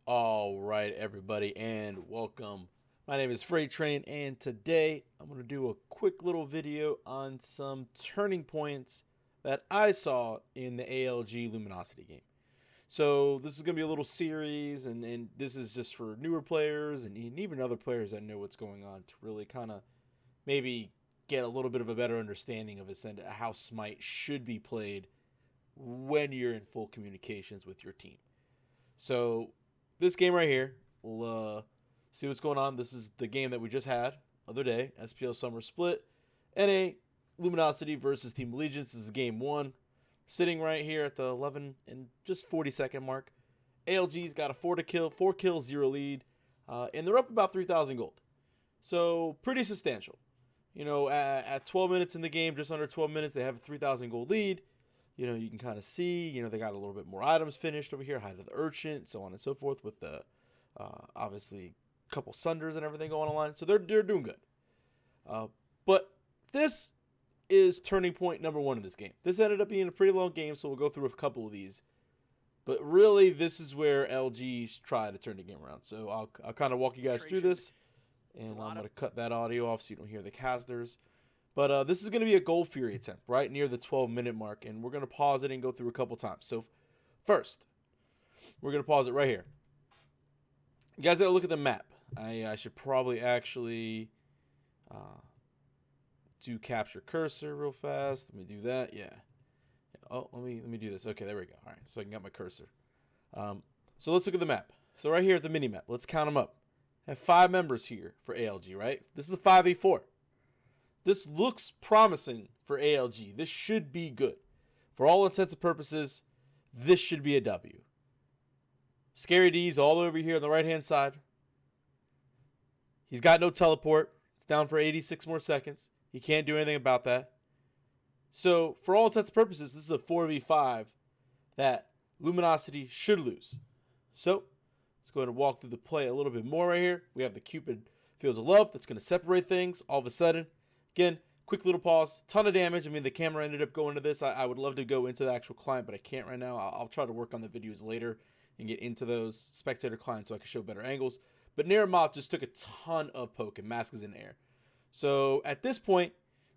All right, everybody, and welcome. My name is FreightTrain, and today I'm going to do a quick little video on some turning points that I saw in the ALG Luminosity game. So this is going to be a little series, and this is just for newer players and even other players that know what's going on to really kind of maybe get a little bit of a better understanding of how Smite should be played when you're in full communications with your team. So this game right here, we'll see what's going on. This is the game that we just had the other day, SPL Summer Split, NA Luminosity versus Team Allegiance. This is game one. Sitting right here at the 11 and just 40-second mark. ALG's got a 4 kills, 0 lead, and they're up about 3,000 gold. So pretty substantial. You know, at 12 minutes in the game, just under 12 minutes, they have a 3,000 gold lead. You know, you can kind of see, you know, they got a little bit more items finished over here, Height of the Urchin, so on and so forth, with the, obviously, a couple Sunders and everything going on. So they're doing good. But this is turning point number one of this game. This ended up being a pretty long game, so we'll go through a couple of these. But really, this is where LG's try to turn the game around. So I'll kind of walk you guys through this, and I'm going to cut that audio off so you don't hear the casters. But this is going to be a Gold Fury attempt right near the 12-minute mark, and we're going to pause it and go through a couple times. So first, we're going to pause it right here. You guys got to look at the map. I should probably actually do capture cursor real fast. Let me do that. Yeah. Oh, let me do this. Okay, there we go. All right, so I can get my cursor. So let's look at the map. So right here at the mini map, let's count them up. I have 5 members here for ALG, right? This is a 5v4. This looks promising for ALG. This should be good. For all intents and purposes, this should be a W. Scary D's all over here on the right-hand side. He's got no teleport. It's down for 86 more seconds. He can't do anything about that. So, for all intents and purposes, this is a 4v5 that Luminosity should lose. So, let's go ahead and walk through the play a little bit more right here. We have the Cupid Fields of Love that's going to separate things all of a sudden. Again, quick little pause, ton of damage. I mean, the camera ended up going to this. I would love to go into the actual client, but I can't right now. I'll try to work on the videos later and get into those spectator clients so I can show better angles. But Niramoth just took a ton of poke, and Mask is in the air. So at this point,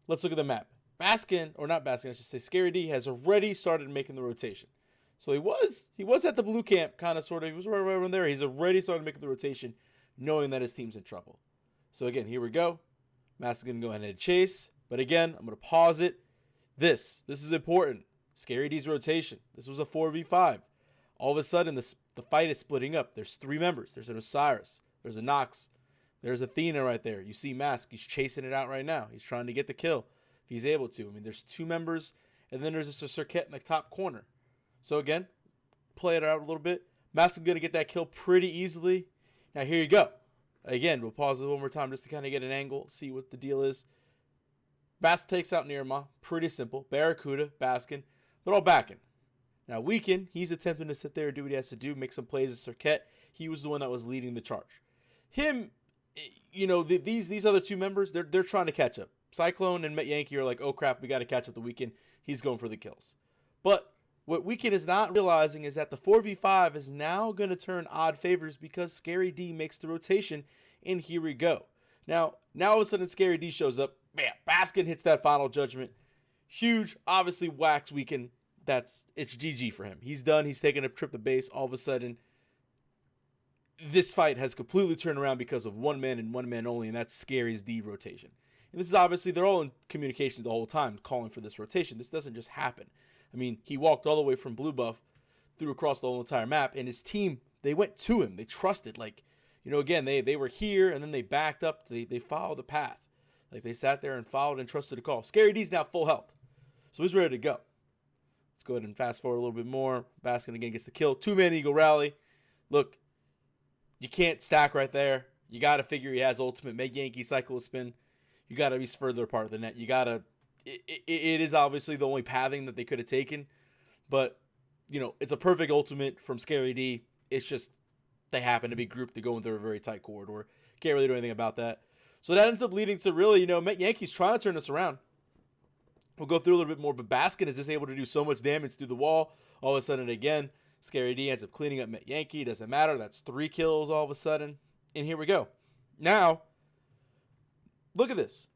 let's look at the map. Baskin, or not Baskin, I should say Scary D has already started making the rotation. So he was at the blue camp, kind of, sort of. He was right around there. He's already started making the rotation, knowing that his team's in trouble. So again, here we go. Mask is going to go ahead and chase. But again, I'm going to pause it. This is important. Scary D's rotation. This was a 4v5. All of a sudden, the fight is splitting up. There's 3 members. There's an Osiris. There's a Nox. There's Athena right there. You see Mask. He's chasing it out right now. He's trying to get the kill if he's able to. I mean, there's 2 members. And then there's just a Circuit in the top corner. So again, play it out a little bit. Mask is going to get that kill pretty easily. Now, here you go. Again, we'll pause it one more time just to kind of get an angle, see what the deal is. Bask takes out Nirma. Pretty simple. Barracuda, Baskin, they're all backing. Now, Weekend, he's attempting to sit there and do what he has to do, make some plays as Circuit. He was the one that was leading the charge. Him, you know, these other 2 members, they're trying to catch up. Cyclone and Met Yankee are like, oh crap, we got to catch up the Weekend. He's going for the kills. But what Weekend is not realizing is that the 4v5 is now going to turn odd favors because Scary D makes the rotation, and here we go. Now all of a sudden, Scary D shows up. Bam! Baskin hits that final judgment. Huge, obviously whacks Weekend. It's GG for him. He's done. He's taking a trip to base. All of a sudden, this fight has completely turned around because of 1 man and 1 man only, and that's Scary's D rotation. And this is obviously, they're all in communications the whole time calling for this rotation. This doesn't just happen. I mean, he walked all the way from blue buff through across the whole entire map, and his team, they went to him. They trusted, like, you know, again, they were here, and then they backed up. They followed the path. Like, they sat there and followed and trusted the call. Scary D's now full health, so he's ready to go. Let's go ahead and fast forward a little bit more. Baskin again gets the kill. 2-man Eagle Rally. Look, you can't stack right there. You got to figure he has ultimate. Make Yankee cycle a spin. You got to be further apart of the net. You got to... It is obviously the only pathing that they could have taken, but, you know, it's a perfect ultimate from Scary D. It's just they happen to be grouped to go into a very tight corridor. Can't really do anything about that. So that ends up leading to really, you know, Met Yankees trying to turn this around. We'll go through a little bit more, but Baskin is just able to do so much damage through the wall. All of a sudden, again, Scary D ends up cleaning up Met Yankee. Doesn't matter. That's 3 kills all of a sudden. And here we go. Now, look at this.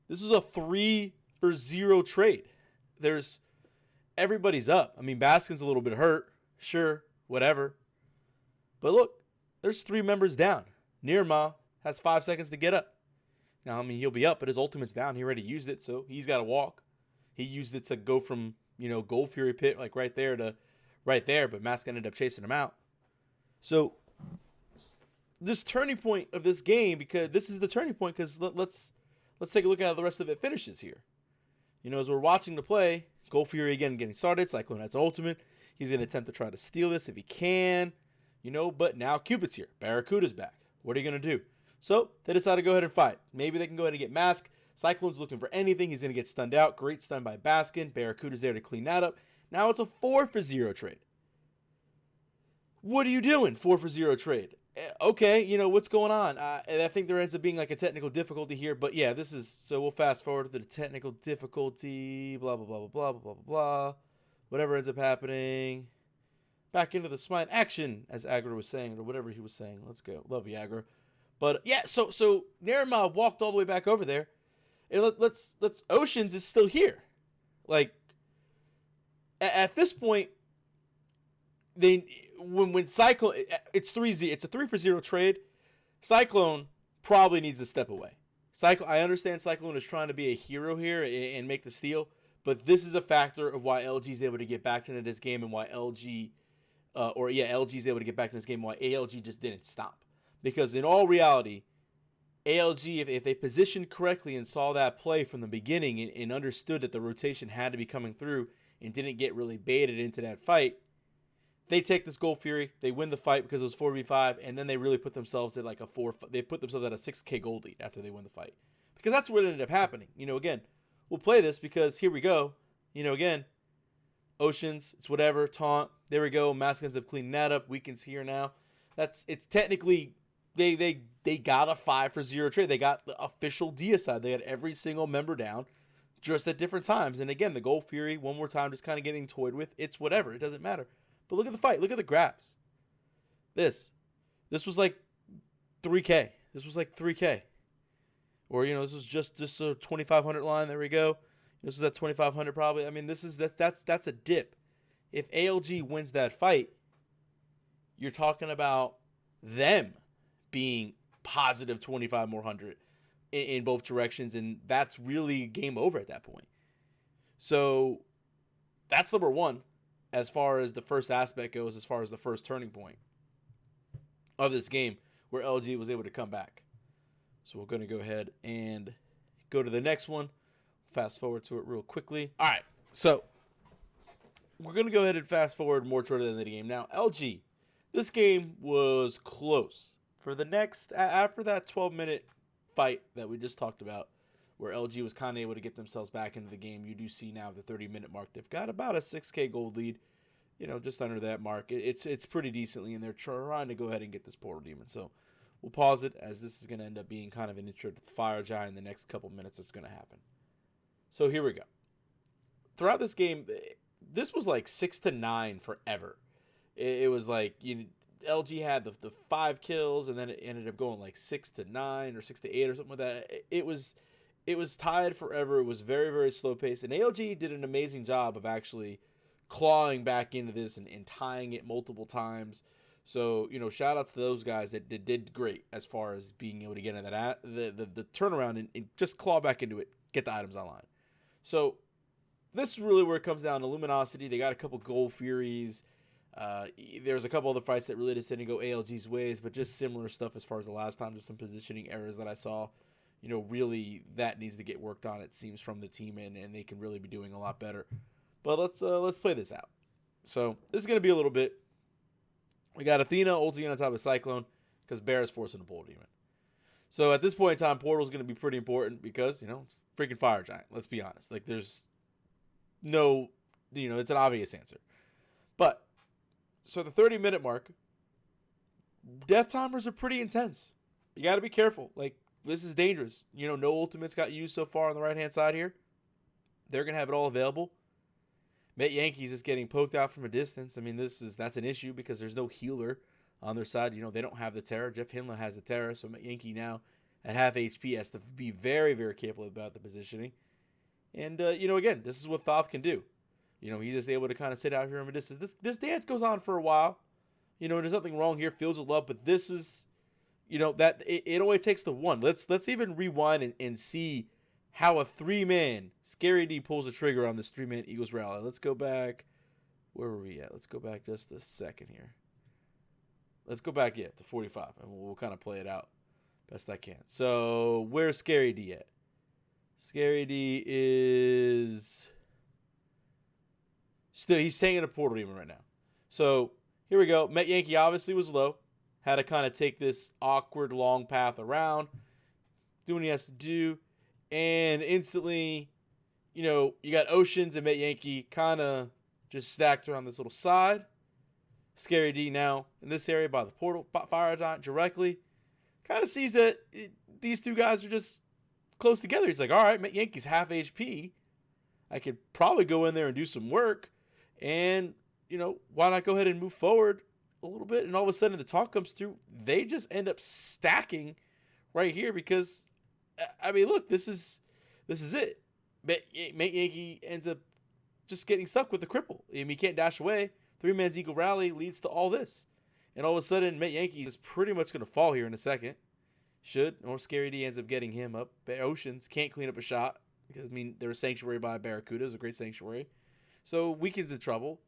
This is a 3-for-0 trade. Everybody's up. I mean, Baskin's a little bit hurt. Sure, whatever. But look, there's 3 members down. Nirma has 5 seconds to get up. Now, I mean, he'll be up, but his ultimate's down. He already used it, so he's got to walk. He used it to go from, Gold Fury Pit, like right there to right there, but Mask ended up chasing him out. So, this turning point of this game, because this is the turning point, because let's take a look at how the rest of it finishes here. As we're watching the play, Gold Fury again getting started. Cyclone has an ultimate. He's going to attempt to try to steal this if he can. But now Cupid's here. Barracuda's back. What are you going to do? So they decide to go ahead and fight. Maybe they can go ahead and get Mask. Cyclone's looking for anything. He's going to get stunned out. Great stun by Baskin. Barracuda's there to clean that up. Now it's a 4-for-0 trade. What are you doing? 4-for-0 trade. Okay, what's going on? And I think there ends up being like a technical difficulty here. But yeah, so we'll fast forward to the technical difficulty. Blah, blah, blah, blah, blah, blah, blah, blah. Whatever ends up happening. Back into the Smite action, as Agra was saying, or whatever he was saying. Let's go. Love you, Agra. But yeah, so Nerima walked all the way back over there. And let's Oceans is still here. Like at this point, when Cyclone, it's 3-0, it's a 3-for-0 trade. Cyclone probably needs to step away. I understand Cyclone is trying to be a hero here and make the steal, but this is a factor of why LG is able to get back into this game and why LG is able to get back in this game and why ALG just didn't stop. Because in all reality, ALG, if they positioned correctly and saw that play from the beginning and understood that the rotation had to be coming through and didn't get really baited into that fight, they take this Gold Fury, they win the fight because it was 4v5, and then they really put themselves at like they put themselves at a 6k gold lead after they win the fight. Because that's what ended up happening. Again, we'll play this because here we go. Again, Oceans, it's whatever, taunt, there we go. Mask ends up cleaning that up. Weakens here now. It's technically, they got a 5-for-0 trade. They got the official deicide. They had every single member down just at different times. And again, the Gold Fury, one more time, just kind of getting toyed with. It's whatever. It doesn't matter. But look at the fight. Look at the graphs. This was like 3K. This was like 3K. Or, this was just a 2,500 line. There we go. This was at 2,500 probably. I mean, that's a dip. If ALG wins that fight, you're talking about them being positive 25 more hundred in both directions, and that's really game over at that point. So that's number one as far as the first aspect goes, as far as the first turning point of this game where LG was able to come back. So we're going to go ahead and go to the next one. Fast forward to it real quickly. All right, so we're going to go ahead and fast forward more toward the end of the game. Now, LG, this game was close. For the next, after that 12-minute fight that we just talked about, where LG was kind of able to get themselves back into the game, you do see now the 30-minute mark. They've got about a 6K gold lead, just under that mark. It's pretty decently, and they're trying to go ahead and get this Portal Demon. So we'll pause it, as this is going to end up being kind of an intro to the Fire Giant in the next couple minutes that's going to happen. So here we go. Throughout this game, this was like 6-9 forever. It was like, LG had the 5 kills, and then it ended up going like 6-9 or 6-8 or something like that. It was tied forever. It was very, very slow paced, and ALG did an amazing job of actually clawing back into this and tying it multiple times. So, shout outs to those guys that did great as far as being able to get into that the turnaround and just claw back into it, get the items online. So this is really where it comes down to Luminosity. They got a couple Gold Furies. There was a couple other fights that really just didn't go ALG's ways, but just similar stuff as far as the last time, just some positioning errors that I saw. Really that needs to get worked on, it seems, from the team, and they can really be doing a lot better. But let's play this out. So this is going to be a little bit. We got Athena ulting on top of Cyclone because Bear is forcing a Portal Demon. So at this point in time, Portal is going to be pretty important because, it's freaking Fire Giant. Let's be honest. Like, there's no, it's an obvious answer. But, so the 30-minute mark, death timers are pretty intense. You got to be careful. Like, this is dangerous. No ultimates got used so far on the right-hand side here. They're going to have it all available. Met Yankees is getting poked out from a distance. I mean, that's an issue because there's no healer on their side. You know, they don't have the Terra. Jeff Hinla has the Terra, so Met Yankee now at half HP has to be very, very careful about the positioning. And, you know, again, this is what Thoth can do. You know, he's just able to kind of sit out here from a distance. This dance goes on for a while. You know, there's nothing wrong here. Fields of love, but this is, you know, that it only takes the one. Let's even rewind and see how a 3-man Scary D pulls the trigger on this 3-man Eagles rally. Let's go back. Where were we at? Let's go back just a second here. Let's go back, to 45, and we'll kind of play it out best I can. So, where's Scary D at? Scary D is still, he's staying in a Portal Demon right now. So, here we go. Met Yankee obviously was low. Had to kind of take this awkward long path around. Do what he has to do. And instantly, you know, you got Oceans and Met Yankee kind of just stacked around this little side. Scary D now in this area by the portal fire giant directly. Kind of sees that these two guys are just close together. He's like, all right, Met Yankee's half HP. I could probably go in there and do some work. And, you know, why not go ahead and move forward a little bit? And all of a sudden the talk comes through. They just end up stacking right here because, I mean, look, this is it. Met Yankee ends up just getting stuck with the cripple. I mean, he can't dash away. 3-man's Eagle Rally leads to all this. And all of a sudden, Met Yankee is pretty much going to fall here in a second. Or Scary D ends up getting him up. Oceans can't clean up a shot. Because, I mean, there was Sanctuary by Barracuda. It was a great Sanctuary. So, Weekend's in trouble.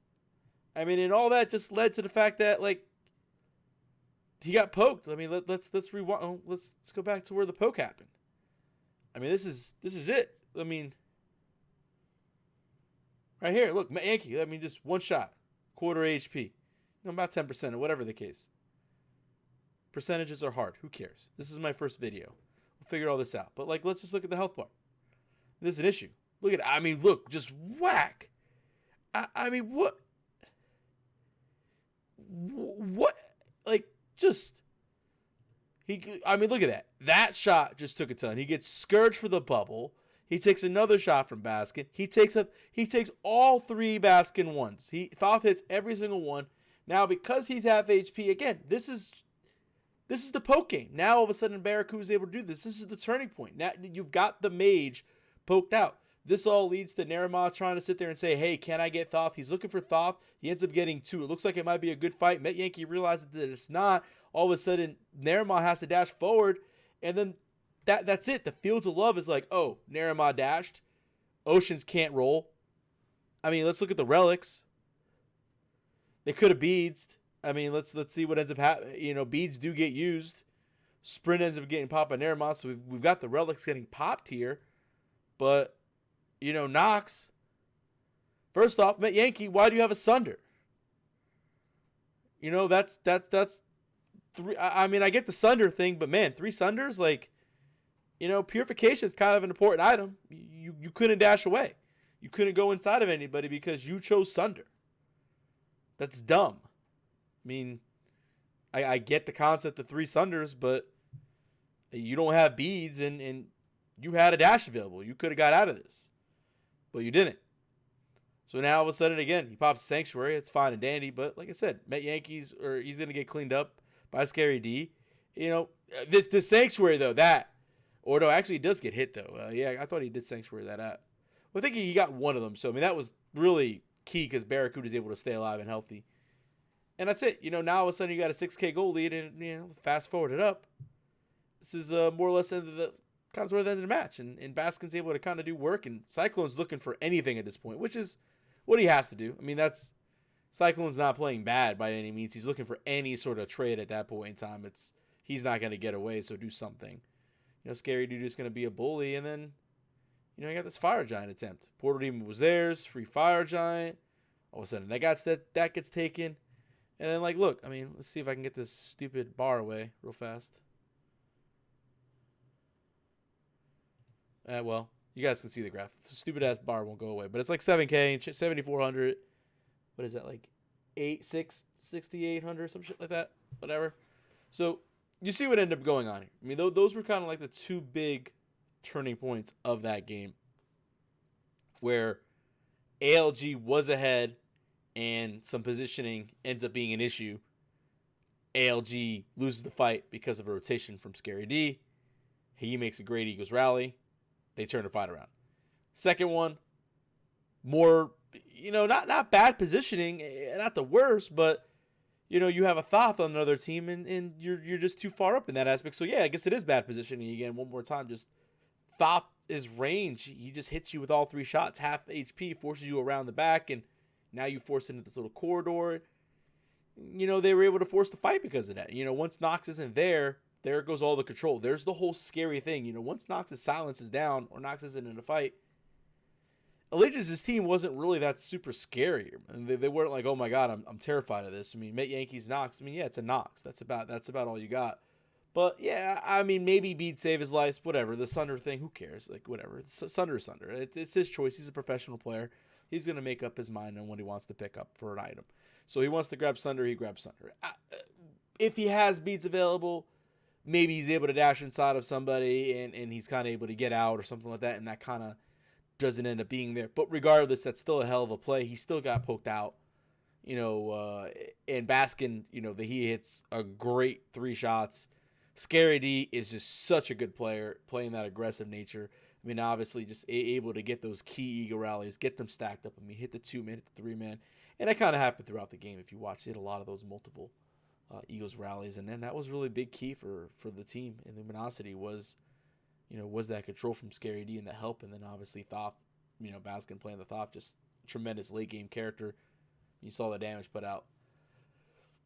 I mean, and all that just led to the fact that, like, he got poked. I mean, let's rewind. Oh, let's go back to where the poke happened. I mean, this is it. I mean, right here, look, Met Yankee. I mean, just one shot. Quarter HP, you know, about 10% or whatever the case. Percentages are hard. Who cares? This is my first video. We'll figure all this out. But, like, let's just look at the health bar. This is an issue. Look at it. I mean, look, just whack. I mean, what? What? Like, just. I mean, look at that. That shot just took a ton. He gets scourged for the bubble. He takes another shot from Baskin. He takes all 3 Baskin ones. Thoth hits every single one. Now, because he's half HP, again, this is the poke game. Now, all of a sudden, Barracuda's able to do this. This is the turning point. Now, you've got the mage poked out. This all leads to Nerima trying to sit there and say, hey, can I get Thoth? He's looking for Thoth. He ends up getting 2. It looks like it might be a good fight. Met Yankee realizes that it's not. All of a sudden, Nerima has to dash forward, and then that's it. The Fields of Love is like, oh, Nerima dashed. Oceans can't roll. I mean, let's look at the relics. They could have beads. I mean, let's see what ends up happening. You know, beads do get used. Sprint ends up getting popped by Nerima, so we've got the relics getting popped here. But, you know, Nox. First off, Met Yankee, why do you have a Sunder? You know, that's 3. I mean, I get the Sunder thing, but man, 3 Sunders, like, you know, purification is kind of an important item. You couldn't dash away. You couldn't go inside of anybody because you chose Sunder. That's dumb. I mean, I get the concept of 3 Sunders, but you don't have beads and you had a dash available. You could have got out of this, but you didn't. So now all of a sudden, again, he pops a Sanctuary. It's fine and dandy, but like I said, Met Yankees, or he's going to get cleaned up by Scary D. You know, this Sanctuary, though, or no, actually, he does get hit, though. Yeah, I thought he did Sanctuary that at. Well, I think he got one of them. So, I mean, that was really key because Barracuda is able to stay alive and healthy. And that's it. You know, now all of a sudden you got a 6K goal lead and, you know, fast forward it up. This is more or less kind of toward the end of the match. And Baskin's able to kind of do work. And Cyclone's looking for anything at this point, which is what he has to do. I mean, Cyclone's not playing bad by any means. He's looking for any sort of trade at that point in time. He's not going to get away, so do something. You know, Scary Dude is going to be a bully, and then, you know, you got this Fire Giant attempt. Portal Demon was theirs, free Fire Giant. All of a sudden, that gets taken. And then, like, look, I mean, let's see if I can get this stupid bar away real fast. Well, you guys can see the graph. Stupid-ass bar won't go away. But it's like 7K, 7,400. What is that, like 6,800, some shit like that? Whatever. So, you see what ended up going on here. I mean, those were kind of like the 2 big turning points of that game. Where ALG was ahead and some positioning ends up being an issue. ALG loses the fight because of a rotation from Scary D. He makes a great Eagles rally. They turn the fight around. Second one, more, not bad positioning, not the worst, but, you have a Thoth on another team, and you're just too far up in that aspect. So, yeah, I guess it is bad positioning again. One more time, just Thoth is range. He just hits you with all 3 shots, half HP, forces you around the back, and now you force it into this little corridor. They were able to force the fight because of that. Once Nox isn't there goes all the control. There's the whole scary thing. Once Nox's silence is down or Nox isn't in a fight, Allegiance's team wasn't really that super scary. And they weren't like, oh my god, I'm terrified of this. I mean, Met Yankees Nox. I mean, yeah, it's a Nox. That's about all you got. But yeah, I mean, maybe Bede'd save his life. Whatever. The Sunder thing, who cares? Like, whatever. It's Sunder. It's his choice. He's a professional player. He's gonna make up his mind on what he wants to pick up for an item. So he wants to grab Sunder. He grabs Sunder. If he has beads available, maybe he's able to dash inside of somebody and he's kind of able to get out or something like that, and that kind of doesn't end up being there. But regardless, that's still a hell of a play. He still got poked out, and Baskin, he hits a great 3 shots. Scary D is just such a good player, playing that aggressive nature. I mean, obviously, just able to get those key Eagle rallies, get them stacked up. I mean, hit the 2-man, hit the 3-man. And that kind of happened throughout the game. If you watch it, a lot of those multiple Eagles rallies. And then that was really a big key for the team. And Luminosity was that control from Scary D and the help. And then obviously Thoth, Baskin playing the Thoth, just tremendous late game character. You saw the damage put out.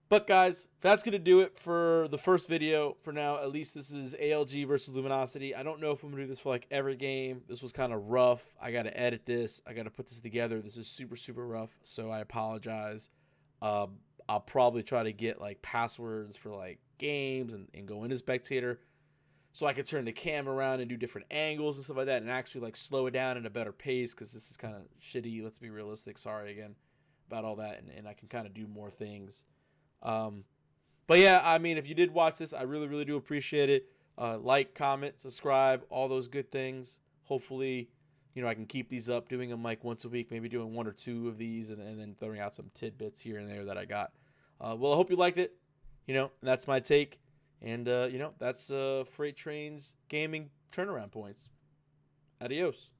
But guys, that's going to do it for the first video for now. At least this is ALG versus Luminosity. I don't know if I'm going to do this for like every game. This was kind of rough. I got to edit this. I got to put this together. This is super, super rough. So I apologize. I'll probably try to get like passwords for like games and go into spectator so I could turn the cam around and do different angles and stuff like that and actually like slow it down at a better pace because this is kind of shitty. Let's be realistic. Sorry again about all that. And I can kind of do more things. But yeah, I mean, if you did watch this, I really, really do appreciate it. Like, comment, subscribe, all those good things. Hopefully, I can keep these up, doing them like once a week, maybe doing 1 or 2 of these and then throwing out some tidbits here and there that I got. Well, I hope you liked it. That's my take. And, that's FreightTrain's gaming turnaround points. Adios.